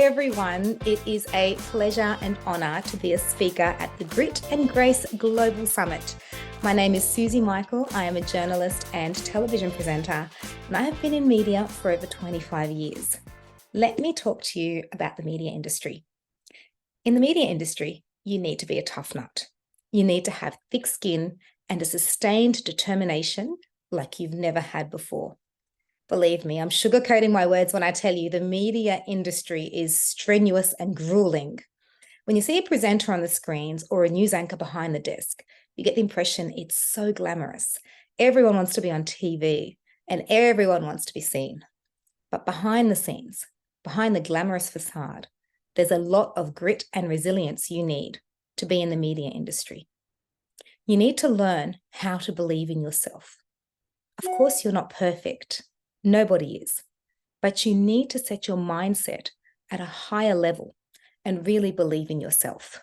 everyone. It is a pleasure and honour to be a speaker at the Grit and Grace Global Summit. My name is Suzy Michael. I am a journalist and television presenter, and I have been in media for over 25 years. Let me talk to you about the media industry. In the media industry, you need to be a tough nut. You need to have thick skin and a sustained determination like you've never had before. Believe me, I'm sugarcoating my words when I tell you the media industry is strenuous and grueling. When you see a presenter on the screens or a news anchor behind the desk, you get the impression it's so glamorous. Everyone wants to be on TV and everyone wants to be seen. But behind the scenes, behind the glamorous facade, there's a lot of grit and resilience you need to be in the media industry. You need to learn how to believe in yourself. Of course, you're not perfect. Nobody is. But you need to set your mindset at a higher level and really believe in yourself.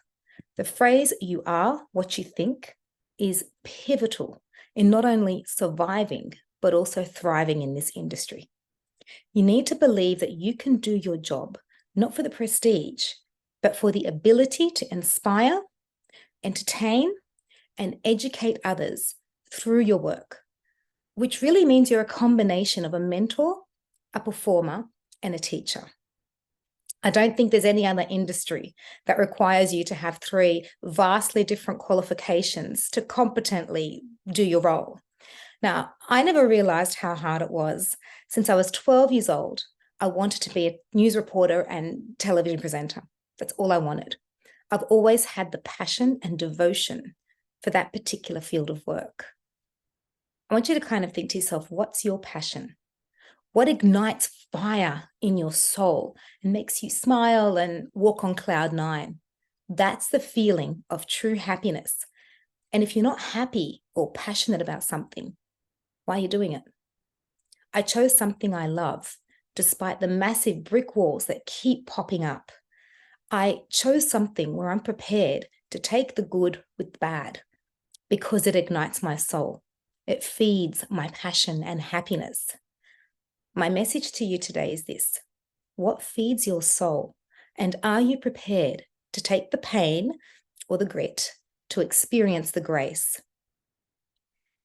The phrase, "you are what you think," is pivotal in not only surviving, but also thriving in this industry. You need to believe that you can do your job, not for the prestige, but for the ability to inspire, entertain, and educate others through your work, which really means you're a combination of a mentor, a performer, and a teacher. I don't think there's any other industry that requires you to have three vastly different qualifications to competently do your role. Now, I never realized how hard it was. Since I was 12 years old, I wanted to be a news reporter and television presenter. That's all I wanted. I've always had the passion and devotion for that particular field of work. I want you to kind of think to yourself, what's your passion? What ignites fire in your soul and makes you smile and walk on cloud nine? That's the feeling of true happiness. And if you're not happy or passionate about something, why are you doing it? I chose something I love, despite the massive brick walls that keep popping up. I chose something where I'm prepared to take the good with the bad because it ignites my soul. It feeds my passion and happiness. My message to you today is this: what feeds your soul? And are you prepared to take the pain or the grit to experience the grace?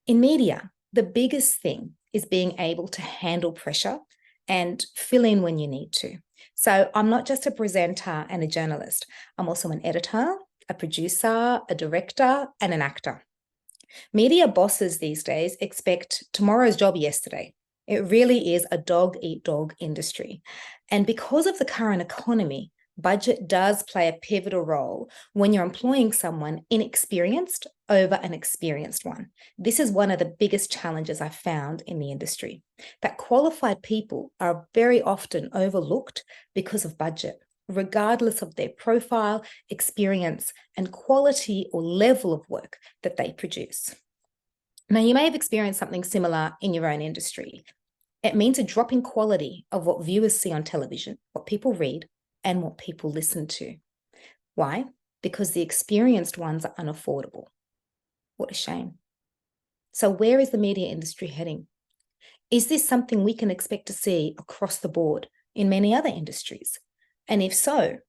In media, the biggest thing is being able to handle pressure and fill in when you need to. So I'm not just a presenter and a journalist. I'm also an editor, a producer, a director, and an actor. Media bosses these days expect tomorrow's job yesterday. It really is a dog-eat-dog industry. And because of the current economy, budget does play a pivotal role when you're employing someone inexperienced over an experienced one. This is one of the biggest challenges I've found in the industry, that qualified people are very often overlooked because of budget, regardless of their profile, experience, and quality or level of work that they produce. Now, you may have experienced something similar in your own industry. It means a drop in quality of what viewers see on television, what people read, and what people listen to. Why? Because the experienced ones are unaffordable. What a shame. So where is the media industry heading? Is this something we can expect to see across the board in many other industries? And if so,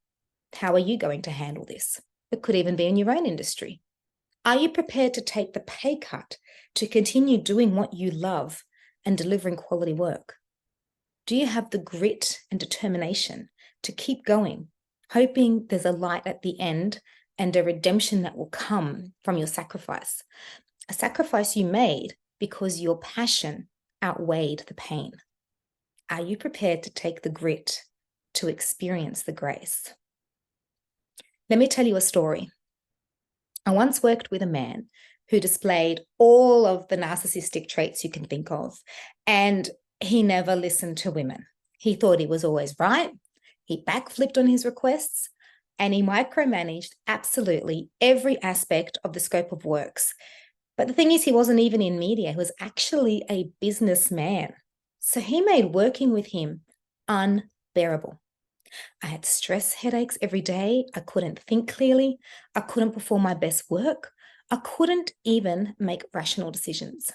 how are you going to handle this? It could even be in your own industry. Are you prepared to take the pay cut to continue doing what you love and delivering quality work? Do you have the grit and determination to keep going, hoping there's a light at the end and a redemption that will come from your sacrifice? A sacrifice you made because your passion outweighed the pain. Are you prepared to take the grit to experience the grace? Let me tell you a story. I once worked with a man who displayed all of the narcissistic traits you can think of, and he never listened to women. He thought he was always right. He backflipped on his requests, and he micromanaged absolutely every aspect of the scope of works. But the thing is, he wasn't even in media. He was actually a businessman. So he made working with him unbearable. I had stress headaches every day. I couldn't think clearly. I couldn't perform my best work. I couldn't even make rational decisions.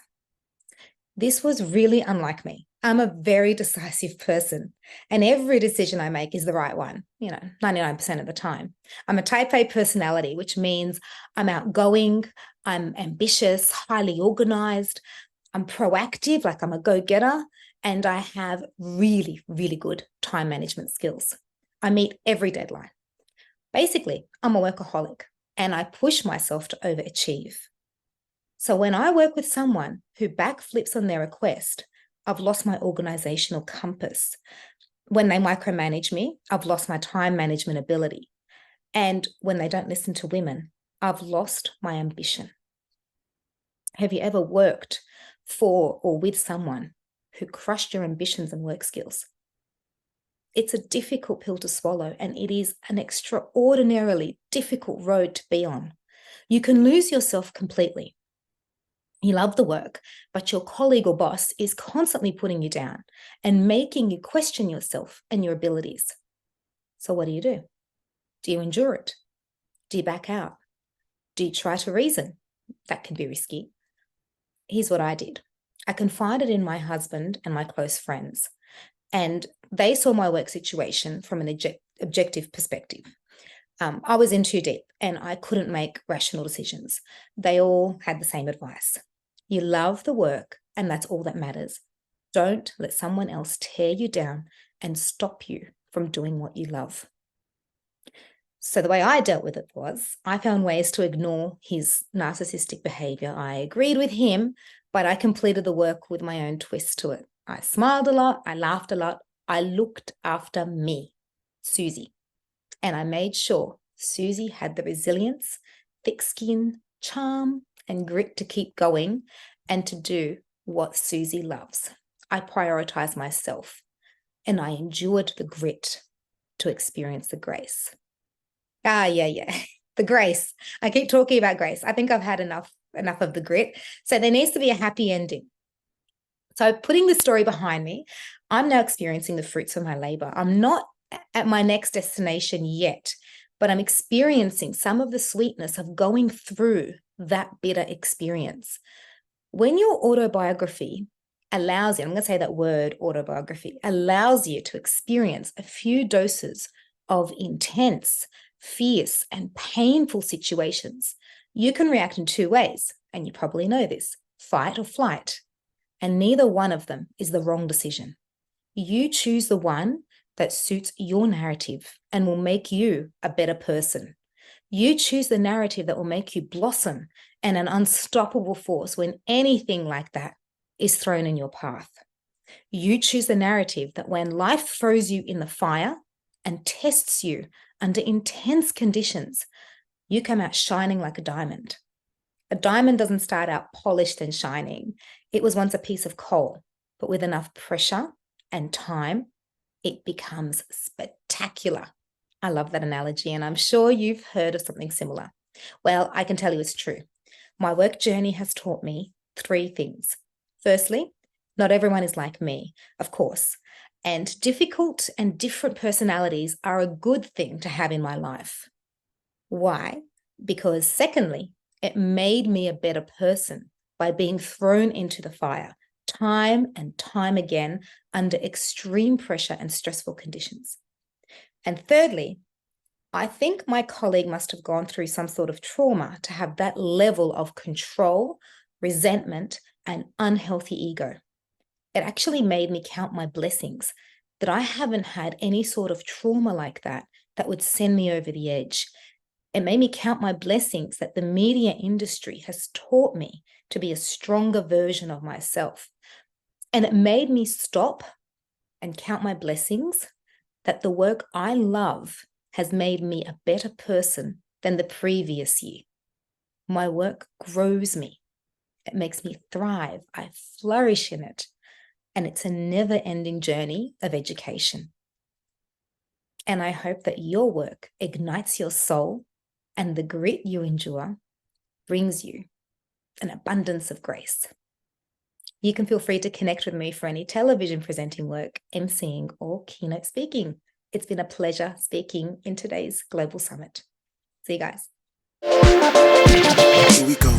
This was really unlike me. I'm a very decisive person, and every decision I make is the right one, 99% of the time. I'm a type A personality, which means I'm outgoing, I'm ambitious, highly organized, I'm proactive, like I'm a go-getter, and I have really, really good time management skills. I meet every deadline. Basically, I'm a workaholic, and I push myself to overachieve. So when I work with someone who backflips on their request, I've lost my organizational compass. When they micromanage me, I've lost my time management ability. And when they don't listen to women, I've lost my ambition. Have you ever worked for or with someone who crushed your ambitions and work skills? It's a difficult pill to swallow, and it is an extraordinarily difficult road to be on. You can lose yourself completely. You love the work, but your colleague or boss is constantly putting you down and making you question yourself and your abilities. So what do? Do you endure it? Do you back out? Do you try to reason? That can be risky. Here's what I did. I confided in my husband and my close friends, and they saw my work situation from an objective perspective. I was in too deep and I couldn't make rational decisions. They all had the same advice. You love the work, and that's all that matters. Don't let someone else tear you down and stop you from doing what you love. So the way I dealt with it was I found ways to ignore his narcissistic behavior. I agreed with him, but I completed the work with my own twist to it. I smiled a lot. I laughed a lot. I looked after me, Suzy, and I made sure Suzy had the resilience, thick skin, charm, and grit to keep going and to do what Suzy loves. I prioritized myself, and I endured the grit to experience the grace. Yeah. The grace. I keep talking about grace. I think I've had enough of the grit. So there needs to be a happy ending. So putting the story behind me, I'm now experiencing the fruits of my labor. I'm not at my next destination yet, but I'm experiencing some of the sweetness of going through that bitter experience. When your autobiography allows you, I'm going to say that word, autobiography, allows you to experience a few doses of intense, fierce, and painful situations, you can react in two ways, and you probably know this: fight or flight. And neither one of them is the wrong decision. You choose the one that suits your narrative and will make you a better person. You choose the narrative that will make you blossom and an unstoppable force when anything like that is thrown in your path. You choose the narrative that when life throws you in the fire and tests you under intense conditions, you come out shining like a diamond. A diamond doesn't start out polished and shining. It was once a piece of coal, but with enough pressure and time, it becomes spectacular. I love that analogy, and I'm sure you've heard of something similar. Well, I can tell you it's true. My work journey has taught me three things. Firstly, not everyone is like me, of course, and difficult and different personalities are a good thing to have in my life. Why? Because secondly, it made me a better person by being thrown into the fire time and time again under extreme pressure and stressful conditions. And thirdly, I think my colleague must have gone through some sort of trauma to have that level of control, resentment, and unhealthy ego. It actually made me count my blessings that I haven't had any sort of trauma like that would send me over the edge. It made me count my blessings that the media industry has taught me to be a stronger version of myself. And it made me stop and count my blessings that the work I love has made me a better person than the previous year. My work grows me. It makes me thrive. I flourish in it. And it's a never-ending journey of education. And I hope that your work ignites your soul, and the grit you endure brings you an abundance of grace. You can feel free to connect with me for any television presenting work, emceeing, or keynote speaking. It's been a pleasure speaking in today's Global Summit. See you guys. Here we go.